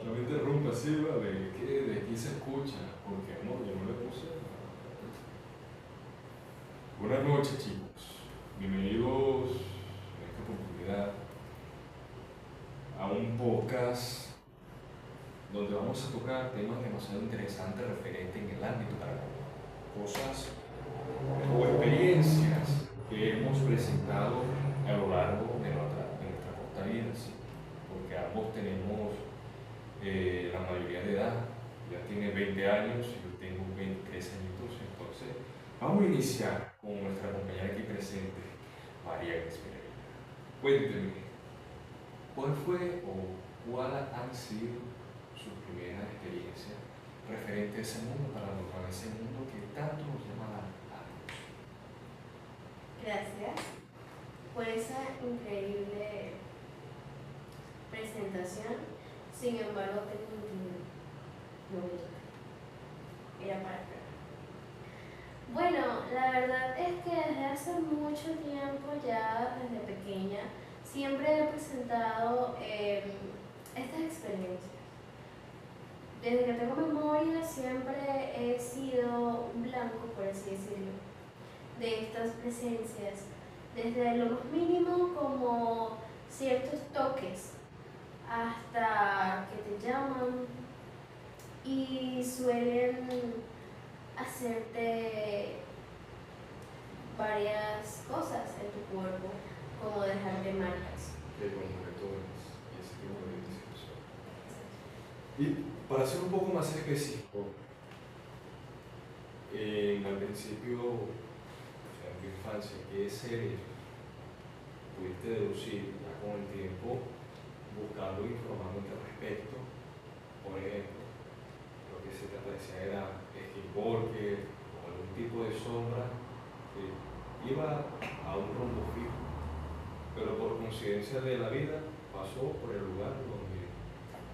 No me interrumpa, sí, vale, que de aquí se escucha, porque no, yo no le puse. Buenas noches, chicos. Bienvenidos en esta oportunidad a un podcast donde vamos a tocar temas demasiado interesantes referentes en el ámbito paranormal. Cosas o experiencias que hemos presentado a lo largo de nuestra corta vida, sí, porque ambos tenemos la mayoría de edad, ya tiene 20 años y yo tengo 23 añitos, entonces vamos a iniciar con nuestra compañera aquí presente, María Pereira. Cuénteme, ¿cuál fue o cuál han sido sus primeras experiencias referente a ese mundo paranormal, a ese mundo que tanto nos llama a Dios? Gracias por esa increíble presentación. Sin embargo, tengo un no voy a tocar. Era para acá. Bueno, la verdad es que desde hace mucho tiempo, ya desde pequeña, siempre he presentado estas experiencias. Desde que tengo memoria siempre he sido un blanco, por así decirlo, de estas presencias, desde lo más mínimo como ciertos toques hasta que te llaman y suelen hacerte varias cosas en tu cuerpo, como dejarte marcas. De conmovetorias y ese tipo de situaciones. Y para ser un poco más específico, al principio, o sea, en tu infancia, ¿qué series pudiste deducir ya con el tiempo, buscando e informándote al respecto? Por ejemplo, lo que se te aparecía era skinwalker o algún tipo de sombra que iba a un rumbo fijo, pero por coincidencia de la vida pasó por el lugar donde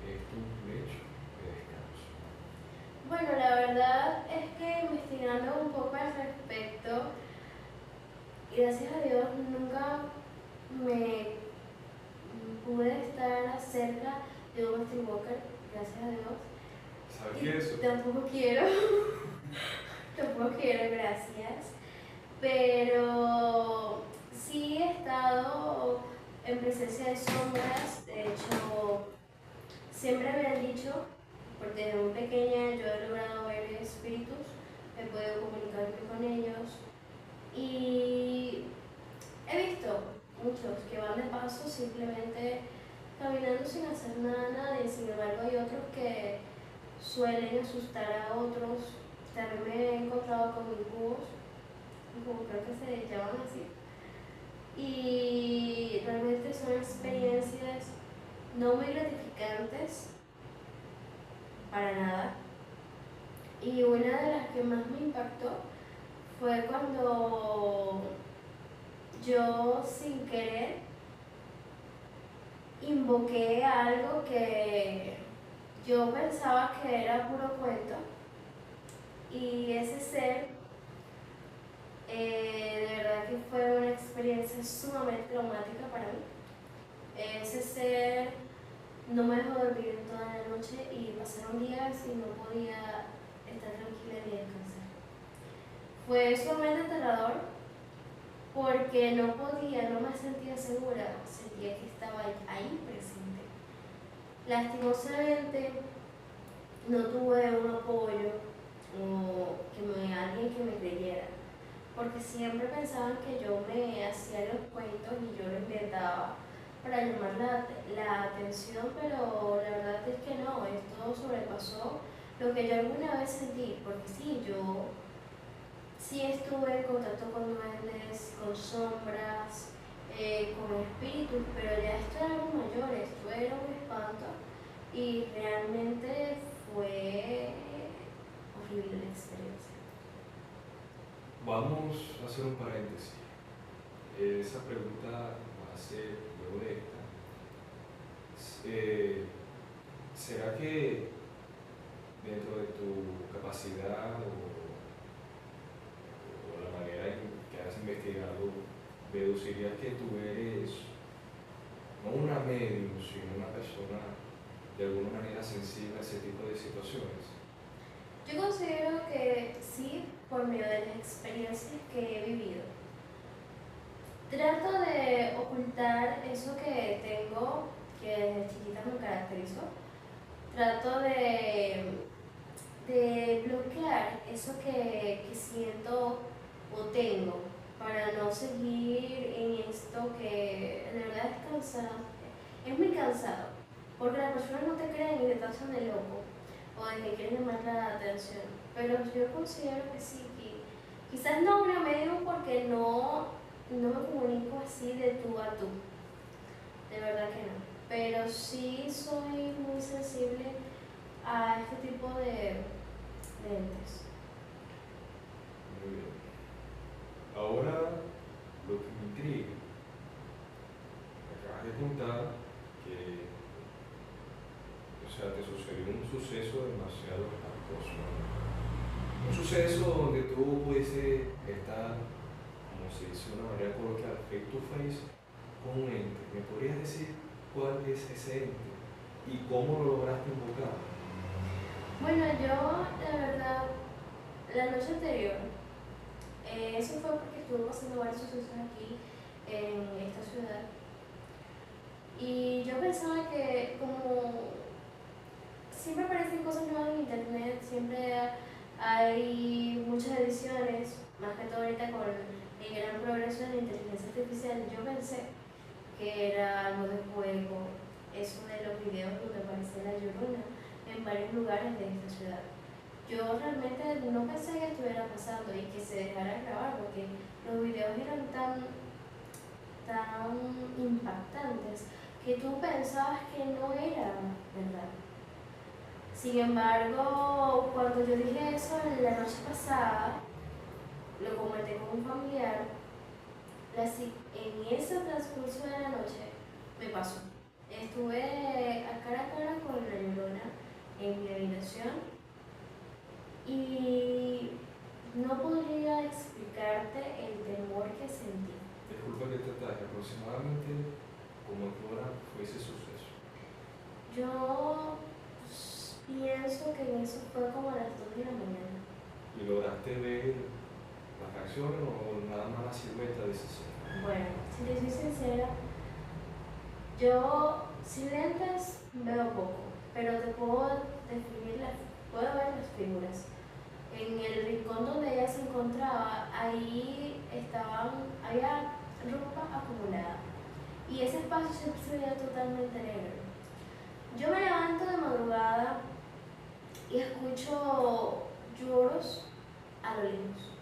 es tu lecho de descanso. Bueno, la verdad es que investigando un poco al respecto, gracias a Dios nunca me pude estar cerca de un skinwalker, gracias a Dios. ¿Sabes qué es eso? Tampoco quiero, tampoco quiero, gracias. Pero sí he estado en presencia de sombras. De hecho, siempre me han dicho, porque desde muy pequeña yo he logrado ver espíritus, he podido comunicarme con ellos y he visto muchos que van de paso simplemente caminando sin hacer nada a nadie. Sin embargo, hay otros que suelen asustar a otros. También me he encontrado con incubos, como creo que se llaman así. Y realmente son experiencias no muy gratificantes, para nada. Y una de las que más me impactó fue cuando yo sin querer invoqué algo que yo pensaba que era puro cuento, y ese ser de verdad que fue una experiencia sumamente traumática para mí. Ese ser no me dejó dormir en toda la noche y pasaron días y no podía estar tranquila ni descansar. Fue sumamente aterrador porque no podía, no me sentía segura, sentía que estaba ahí presente. Lastimosamente no tuve un apoyo o alguien que me creyera, porque siempre pensaban que yo me hacía los cuentos y yo lo inventaba para llamar la atención, pero la verdad es que no, esto sobrepasó lo que yo alguna vez sentí, porque sí, yo sí estuve en contacto con duendes, con sombras, con espíritus, pero ya esto era algo mayor, esto era un espanto y realmente fue horrible la experiencia. Vamos a hacer un paréntesis. Esa pregunta va a ser luego de esta. ¿Será que dentro de tu capacidad o la manera en que has investigado, deducirías que tú eres no una medium, sino una persona de alguna manera sensible a ese tipo de situaciones? Yo considero que sí, por medio de las experiencias que he vivido. Trato de ocultar eso que tengo, que desde chiquita me caracterizó. Trato de bloquear eso que siento o tengo para no seguir en esto que de verdad es cansado. Es muy cansado, porque las personas no te creen y te tachan de loco o de que quieren llamar la atención. Pero yo considero que sí, que quizás no me medio porque no me comunico así de tú a tú, de verdad que no. Pero sí soy muy sensible a este tipo de entes. Muy bien. Ahora, lo que me intriga, me acabas de contar que, o sea, te sucedió un suceso demasiado espantoso, ¿no? Un suceso donde tú pudiste estar, como se dice de una manera coloquial, face to face con un ente. ¿Me podrías decir cuál es ese ente y cómo lo lograste invocar? Bueno, yo, la verdad, la noche anterior, eso fue porque estuve pasando varios sucesos aquí en esta ciudad. Y yo pensaba que como siempre aparecen cosas nuevas en internet, siempre hay muchas ediciones, más que todo ahorita con el gran progreso de la inteligencia artificial, yo pensé que era algo de juego, es uno de los videos donde aparece la Llorona en varios lugares de esta ciudad. Yo realmente no pensé que estuviera pasando y que se dejara grabar porque los videos eran tan impactantes que tú pensabas que no era verdad. Sin embargo, cuando yo dije eso la noche pasada, lo comenté con un familiar, en ese transcurso de la noche me pasó. Estuve a cara con la Llorona en mi habitación y no podría explicarte el temor que sentí. Disculpa que te ataque, aproximadamente como a qué hora fue ese suceso. Yo pienso que en eso fue como a las 2 de la mañana. ¿Y lograste ver las reacciones o nada más la silueta de ese ser? Bueno, si te soy sincera, yo sin lentes veo poco, pero te puedo puedo ver las figuras. En el rincón donde ella se encontraba, ahí había ropa acumulada y ese espacio se veía totalmente negro. Yo me levanto de madrugada y escucho lloros a lo lejos.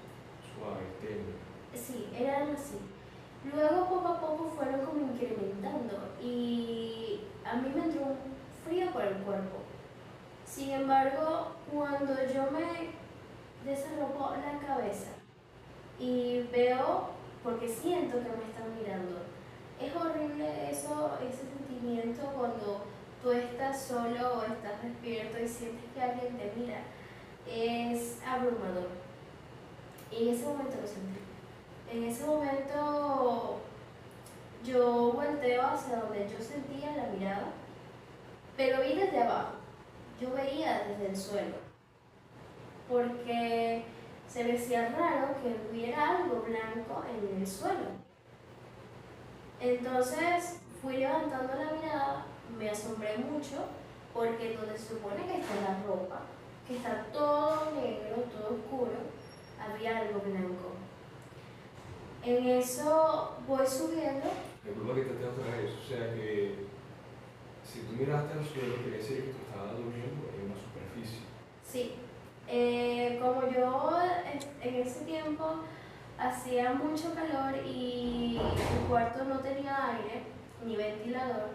Suave, tenue. Sí, eran así. Luego poco a poco fueron como incrementando y a mí me entró un frío por el cuerpo. Sin embargo, cuando yo me desarropo la cabeza y veo, porque siento que me están mirando, es horrible ese sentimiento cuando tú estás solo o estás despierto y sientes que alguien te mira. Es abrumador. Y en ese momento lo sentí. En ese momento yo volteo hacia donde yo sentía la mirada, pero vi desde abajo. Yo veía desde el suelo, porque se me hacía raro que hubiera algo blanco en el suelo. Entonces fui levantando la mirada, me asombré mucho, porque donde se supone que está la ropa, que está todo negro, todo oscuro, había algo blanco. En eso voy subiendo. Disculpa que te tengo otra vez, o sea que si tú miraste al suelo, quiere decir que tú estabas durmiendo en una superficie. Sí, como yo en ese tiempo hacía mucho calor y mi cuarto no tenía aire ni ventilador,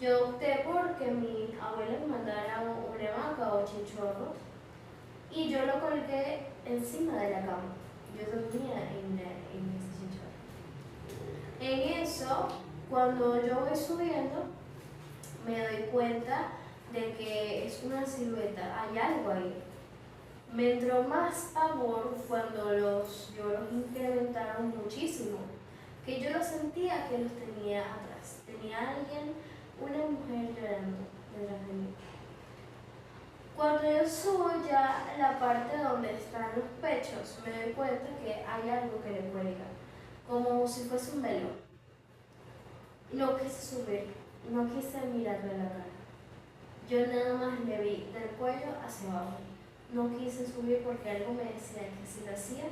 yo opté por que mi abuela me mandara una hamaca o chinchorros y yo lo colgué encima de la cama. Yo dormía en ese chinchorro. En eso, cuando yo voy subiendo, me doy cuenta de que es una silueta, hay algo ahí. Me entró más pavor cuando los lloros incrementaron muchísimo, que yo lo sentía que los tenía atrás. Tenía alguien, una mujer llorando. detrás de mí. Cuando yo subo ya a la parte donde están los pechos, me doy cuenta que hay algo que le cuelga, como si fuese un velo. No quise subir, no quise mirarle la cara. Yo nada más le vi del cuello hacia abajo. No quise subir porque algo me decía que si lo hacía,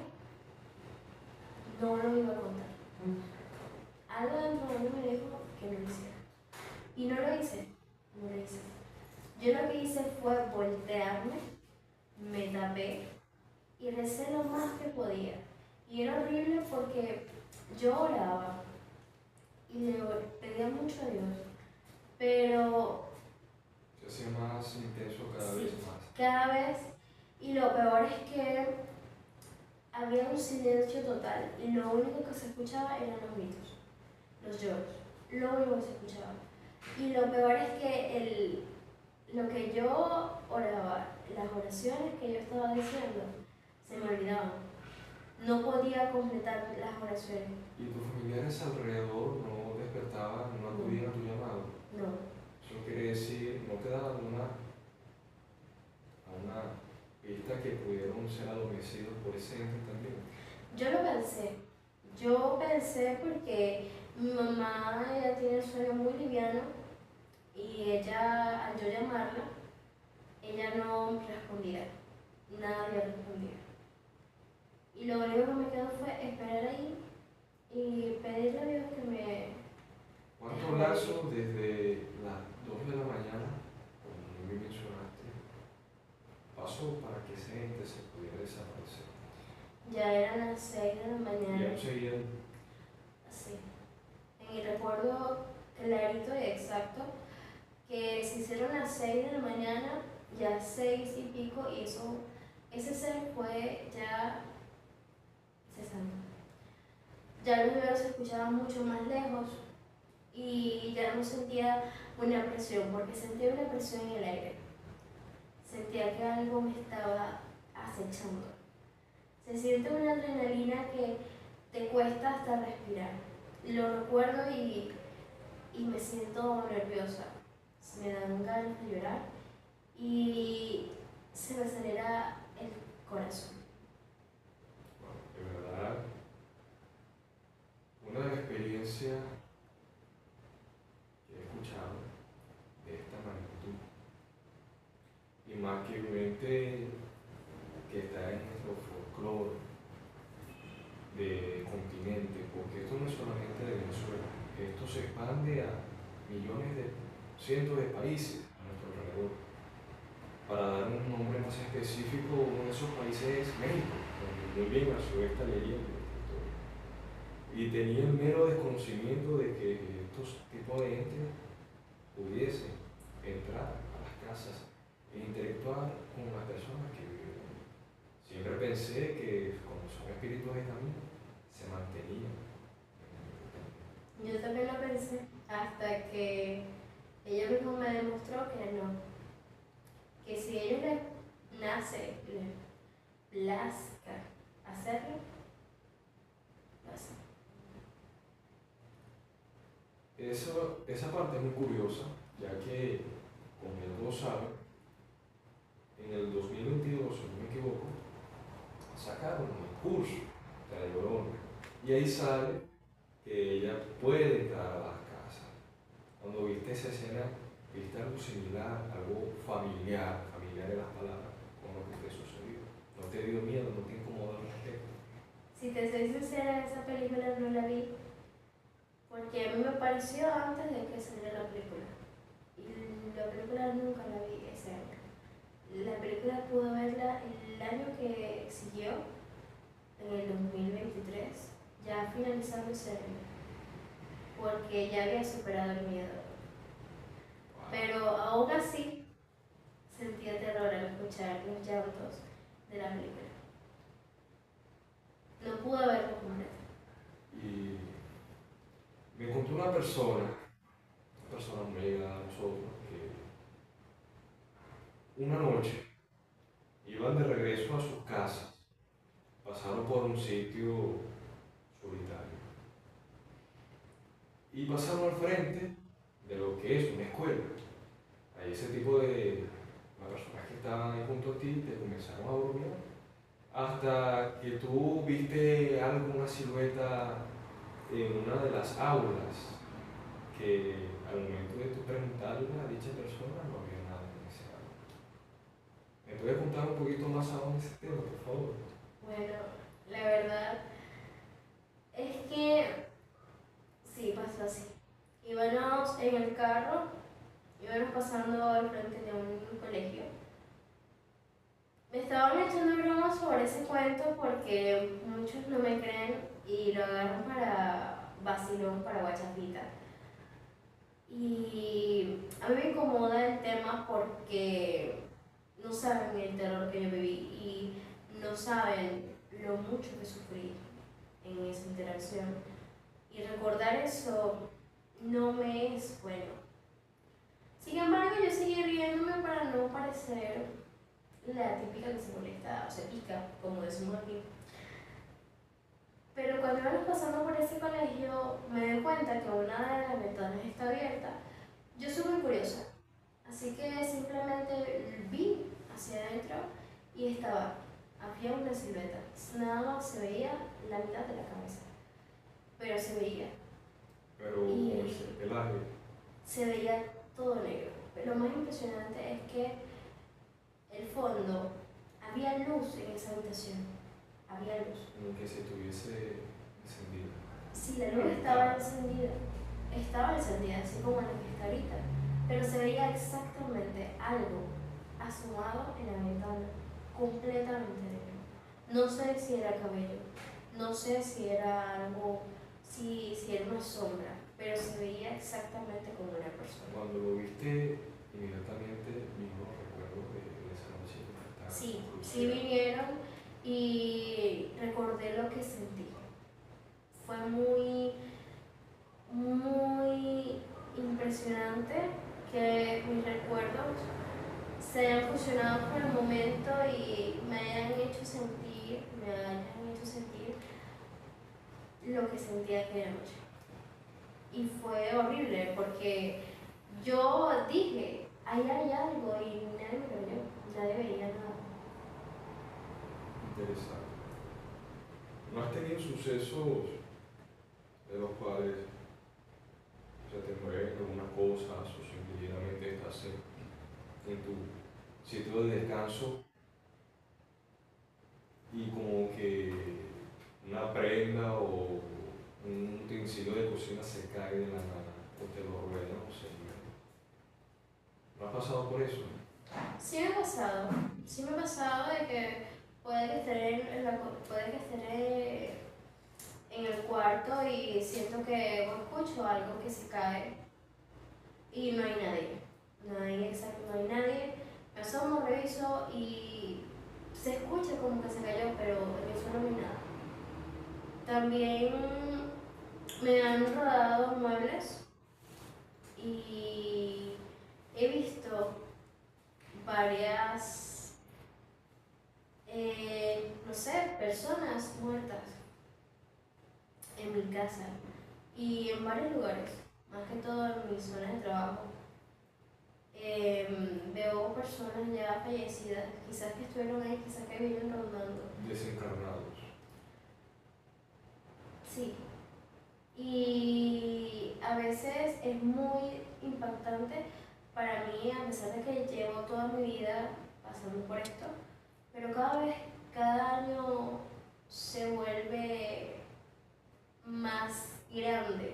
no lo iba a contar. Algo dentro de mí me dijo que no lo hiciera. Y no lo hice, no lo hice. Yo lo que hice fue voltearme, me tapé y recé lo más que podía. Y era horrible porque yo oraba y le pedía mucho a Dios, pero Se hacía más intenso cada sí, vez más. cada vez, y lo peor es que había un silencio total y lo único que se escuchaba eran los gritos, los lloros, lo único que se escuchaba. Y lo peor es que lo que yo oraba, las oraciones que yo estaba diciendo, se me olvidaban. No podía completar las oraciones. ¿Y tus familiares alrededor no despertaban, no acudían a tu llamado? No. Eso quiere decir, ¿no te daban a una pista que pudieron ser adormecidos por ese ente también? Yo lo pensé. Yo pensé porque mi mamá ella tiene el sueño muy liviano y ella, al yo llamarla, ella no respondía. Nadie respondía. Y lo único que me quedó fue esperar ahí y pedirle a Dios que me... ¿Cuánto lapso desde las 2 de la mañana, como muy bien mencionaste, pasó para que ese ente se pudiera desaparecer? Ya eran las 6 de la mañana. Y aún seguían. Sí. En mi recuerdo clarito y exacto que se hicieron las 6 de la mañana, ya 6 y pico, y ese ser fue ya cesando. Ya los videos se escuchaban mucho más lejos y ya no sentía una presión, porque sentía una presión en el aire. Sentía que algo me estaba acechando. Se siente una adrenalina que te cuesta hasta respirar. Lo recuerdo y me siento nerviosa. Me dan ganas de llorar y se me acelera el corazón. Bueno, de verdad, una experiencia que he escuchado de esta magnitud, y más que un ente que está en nuestro folclore de continente, porque esto no es solamente de Venezuela, esto se expande a millones de, cientos de países a nuestro alrededor. Para dar un nombre más específico, uno de esos países es México, donde muy bien nació esta leyenda, esta historia. Y tenía el mero desconocimiento de que estos tipos de entes pudiesen entrar a las casas e interactuar con las personas que viven allí. Siempre pensé que, como son espíritus de camino, se mantenían. Yo también lo pensé hasta que ella misma me demostró que no. Que si a ellos les nace, les plazca hacerlo, lo hacen. Esa parte es muy curiosa, ya que, como ya todos saben, en el 2022, si no me equivoco, sacaron el curso de la Llorona. Y ahí sale que ella puede entrar a las casas. Cuando viste esa escena, viste algo similar, algo familiar en las palabras, con lo que te sucedió. ¿No te dio miedo, no te incomodó al respecto? Si te soy sincera, esa película no la vi porque a mí me pareció antes de que saliera la película. Y la película nunca la vi ese año. La película pude verla el año que siguió, en el 2023, ya finalizando ese año, porque ya había superado el miedo. Pero aún así sentía terror al escuchar los llantos de la película. No pude verlo completo. Y me encontré una persona muy llegada a nosotros, que una noche iban de regreso a sus casas, pasaron por un sitio solitario y pasaron al frente de lo que es una escuela. Hay ese tipo de las personas que estaban ahí junto a ti, te comenzaron a bromar, hasta que tú viste algo, una silueta en una de las aulas, que al momento de tú preguntarle a dicha persona no había nada en ese aula. ¿Me puedes contar un poquito más aún ese tema, por favor? Bueno, la verdad es que sí, pasó así. Íbamos en el carro, íbamos pasando al frente de un colegio. Me estaban echando bromas sobre ese cuento porque muchos no me creen y lo agarran para vacilón, para guachafita. Y a mí me incomoda el tema porque no saben el terror que yo viví y no saben lo mucho que sufrí en esa interacción. Y recordar eso no me es bueno. Sin embargo, yo seguí riéndome para no parecer la típica que se molesta, o se pica, como decimos aquí. Pero cuando íbamos pasando por ese colegio, me doy cuenta que una de las ventanas está abierta. Yo soy muy curiosa, así que simplemente vi hacia adentro y había una silueta. Nada más se veía la mitad de la cabeza, pero se veía. Pero con ese pelaje. Se veía todo negro. Pero lo más impresionante es que el fondo, había luz en esa habitación. Había luz. Como que si estuviese encendida. Sí, la luz estaba encendida. Estaba encendida, así como la que está ahorita. Pero se veía exactamente algo asomado en la ventana, completamente negro. No sé si era cabello, no sé si era algo, si era una sombra, pero se veía exactamente como una persona. Cuando lo viste, inmediatamente mismo recuerdo de esa noche que Sí, sí vinieron y recordé lo que sentí. Fue muy, muy impresionante que mis recuerdos se hayan fusionado por el momento y me hayan hecho sentir lo que sentí aquella noche. Y fue horrible porque yo dije, ahí hay algo y nadie me creyó, nadie veía nada. Interesante. ¿No has tenido sucesos de los cuales se te mueven algunas cosas o simplemente estás en tu sitio de descanso y como que una prenda o un utensilio de cocina se cae de la nada o te lo ruedan o se mueve? ¿No has pasado por eso? Sí me ha pasado de que puede que esté en el cuarto y siento que escucho algo que se cae y no hay nadie. No hay nadie. Me asomo, reviso y se escucha como que se cayó, pero en eso no hay nada. También me han rodado muebles y he visto varias, no sé, personas muertas en mi casa y en varios lugares, más que todo en mi zona de trabajo. Veo personas ya fallecidas, quizás que estuvieron ahí, quizás que viven rondando. Desencarnados. Sí. Y a veces es muy impactante para mí, a pesar de que llevo toda mi vida pasando por esto, pero cada año se vuelve más grande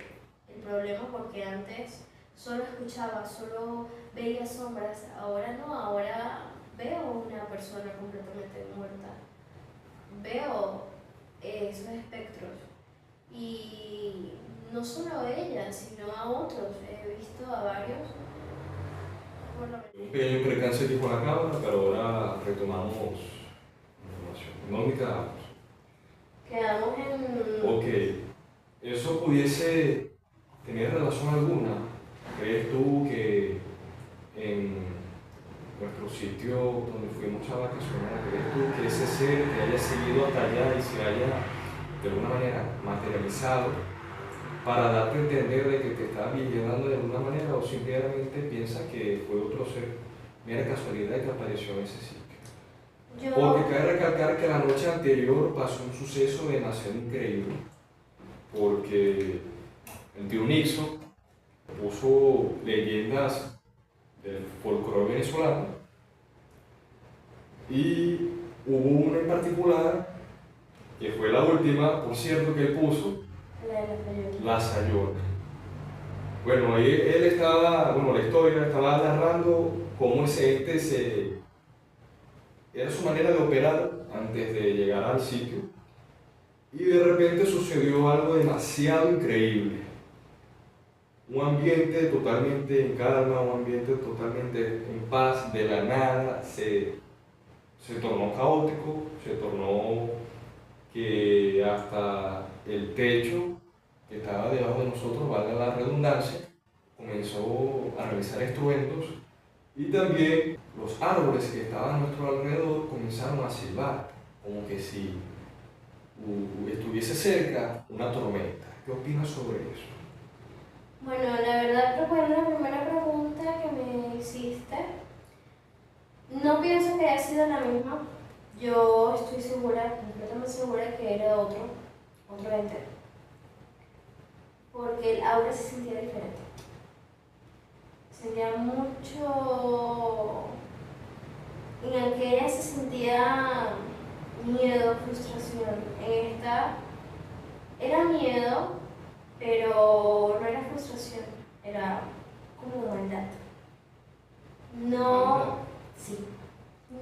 el problema porque antes solo escuchaba, solo veía sombras, ahora no, ahora veo una persona completamente muerta, veo esos espectros y no solo a ella, sino a otros, he visto a varios. Un pequeño percance aquí con la cámara, pero ahora retomamos información. ¿Dónde quedamos? Quedamos en... Ok, ¿eso pudiese tener relación alguna? ¿Crees tú que en nuestro sitio donde fuimos a vacacionar, crees tú que ese ser te haya seguido hasta allá y se haya de alguna manera materializado para darte a entender de que te está vigilando de alguna manera, o simplemente piensas que fue otro ser, mera casualidad que apareció en ese sitio. Porque cabe recalcar que la noche anterior pasó un suceso demasiado increíble, porque el tío Nixon puso leyendas del folclore venezolano y hubo una en particular, que fue la última, por cierto, que él puso, la Sayona. Bueno, ahí él estaba, bueno, la historia estaba narrando cómo ese ente era su manera de operar antes de llegar al sitio, y de repente sucedió algo demasiado increíble. Un ambiente totalmente en calma, un ambiente totalmente en paz, de la nada se tornó caótico, se tornó que hasta el techo que estaba debajo de nosotros, valga la redundancia, comenzó a realizar estruendos, y también los árboles que estaban a nuestro alrededor comenzaron a silbar, como que si estuviese cerca una tormenta. ¿Qué opinas sobre eso? Bueno, la verdad, respondiendo a la primera pregunta que me hiciste, no pienso que haya sido la misma. Yo estoy segura, completamente segura que era otro ente, porque el aura se sentía diferente. Sentía mucho. En aquella se sentía miedo, frustración. En esta era miedo, pero no era frustración, era como maldad. No, sí,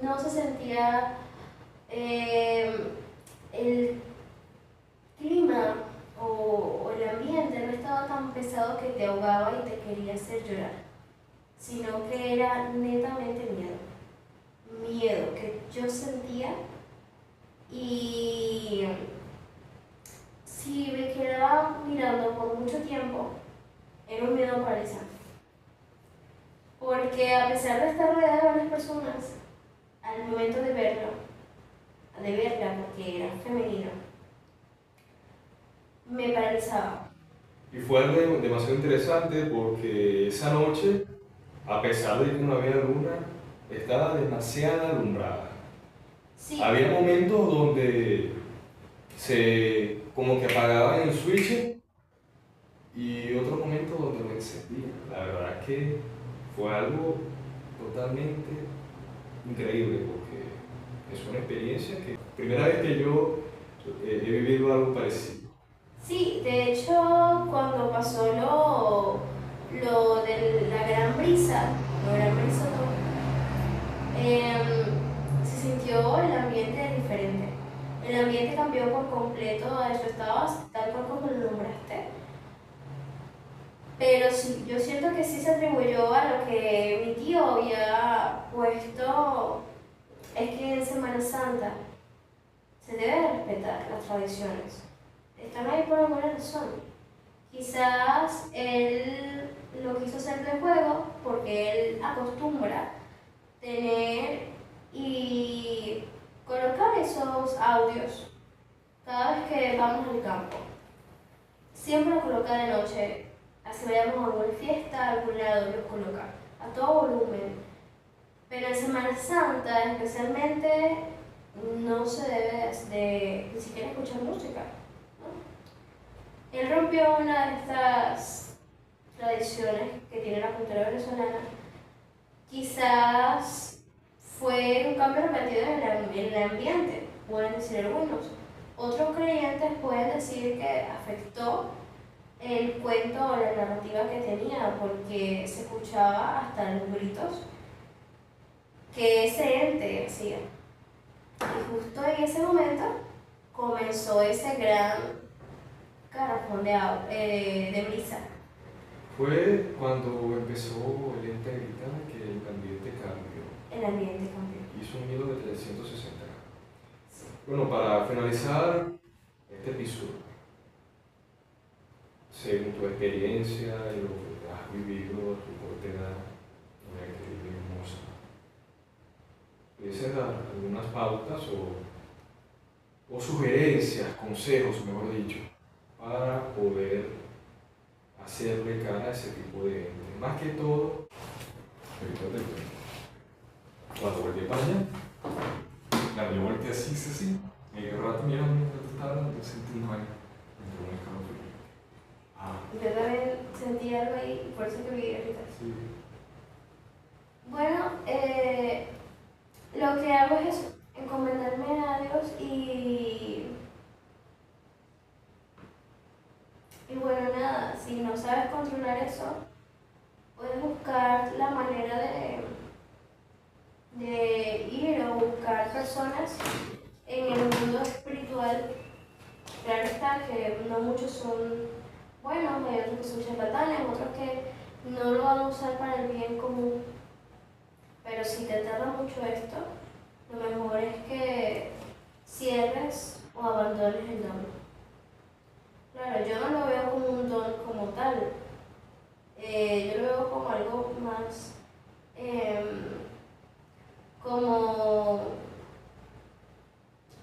no se sentía el clima o el ambiente no estaba tan pesado que te ahogaba y te quería hacer llorar, sino que era netamente miedo que yo sentía, y si me quedaba mirando por mucho tiempo, era un miedo paralizante. Porque a pesar de estar rodeada de varias personas, al momento de verla porque era femenina, me paralizaba. Y fue algo demasiado interesante porque esa noche, a pesar de que no había luna, estaba demasiado alumbrada. Sí. Había momentos donde como que apagaban el switch, y otros momentos donde lo encendían. La verdad es que fue algo totalmente increíble, porque es una experiencia que primera vez que yo he vivido algo parecido. Sí, de hecho, cuando pasó lo de la gran brisa, se sintió el ambiente diferente. El ambiente cambió por completo, eso estaba tal cual como lo nombraste. Pero sí, yo siento que sí se atribuyó a lo que mi tío había puesto, es que en Semana Santa se debe respetar las tradiciones. Están ahí por alguna razón. Quizás él lo quiso hacer de juego porque él acostumbra tener y colocar esos audios cada vez que vamos al campo. Siempre los coloca de noche, así vayamos a alguna fiesta, a algún lado los coloca a todo volumen. Pero en Semana Santa especialmente no se debe ni siquiera escuchar música. Él rompió una de estas tradiciones que tiene la cultura venezolana. Quizás fue un cambio repetido en el ambiente, pueden decir algunos. Otros creyentes pueden decir que afectó el cuento o la narrativa que tenía, porque se escuchaba hasta los gritos que ese ente hacía. Y justo en ese momento comenzó ese gran garrafón de brisa. Fue cuando empezó el ente a gritar que el ambiente cambió. El ambiente cambió. Hizo un giro de 360 grados. Sí. Bueno, para finalizar este episodio, según tu experiencia y lo que has vivido a tu corta edad, una querida hermosa, ¿puedes dar algunas pautas o sugerencias, consejos, mejor dicho, para poder hacerle cara a ese tipo de gente. Más que todo, cuando volví para allá, claro, yo volteé así, y el rato mirando mientras estaba hablando, yo sentí una vaina, me entró un escalofrío. Yo también sentí algo ahí, por eso que vi ahorita. Sí. Bueno, lo que hago es eso, encomendarme a Dios y bueno, nada, si no sabes controlar eso, puedes buscar la manera de ir o buscar personas en el mundo espiritual. Claro está que no muchos son buenos, hay otros que son charlatanes, otros que no lo van a usar para el bien común. Pero si te tarda mucho esto, lo mejor es que cierres o abandones el don. Claro, yo no lo veo como un don como tal. Yo lo veo como algo más,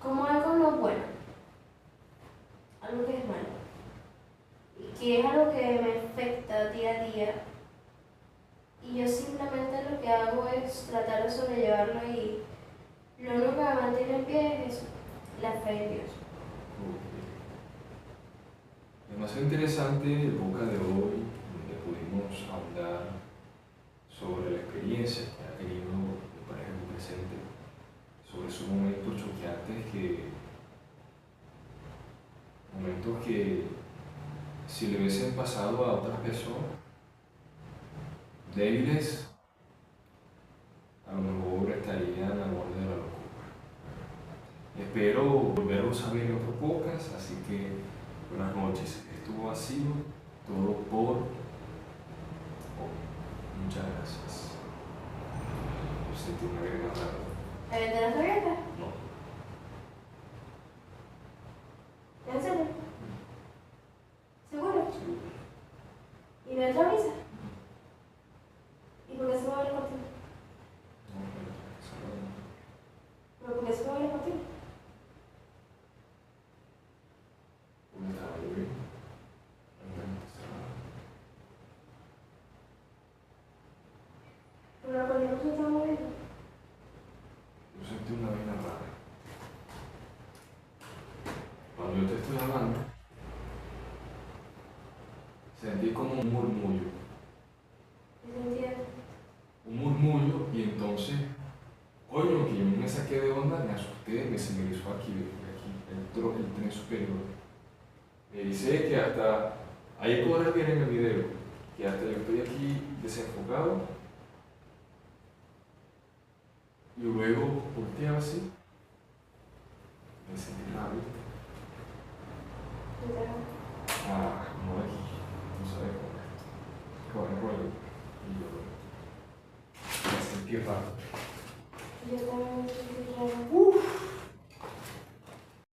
como algo no bueno, algo que es malo. Y que es algo que me afecta día a día. Y yo simplemente lo que hago es tratar de sobrellevarlo y lo único que me mantiene en pie es eso, la fe en Dios. Demasiado interesante el boca de hoy, donde pudimos hablar sobre la experiencia que ha tenido mi pareja en presente, sobre esos momentos choqueantes momentos que si le hubiesen pasado a otras personas débiles, a lo mejor estarían al borde de la locura. Espero volverlos a ver en otro podcast, así que buenas noches. Esto ha sido todo por hoy. Muchas gracias. Yo sentí una gran rara. ¿Te das abierta? No. ¿En serio? ¿Seguro? Seguro. ¿Y no entra brisa? ¿Y por qué se mueve la cortina? No, ¿Pero por qué se mueve la cortina? no estaba lloviendo. ¿Pero la cortina no se está moviendo? Yo sentí una vaina rara. Cuando yo te estoy hablando, sentí como un murmullo. ¿Qué sentía? Un murmullo y entonces, coño, que yo me saqué de onda, me asusté, se me hizo aquí, entró el tren superior. Me dice que hasta, ahí podrás ver en el video, que hasta yo estoy aquí desenfocado y luego volteaba así, me sentí raro. No aquí, tú sabes cómo es, con el rollo, y yo me sentí raro. Yo también me sentí raro.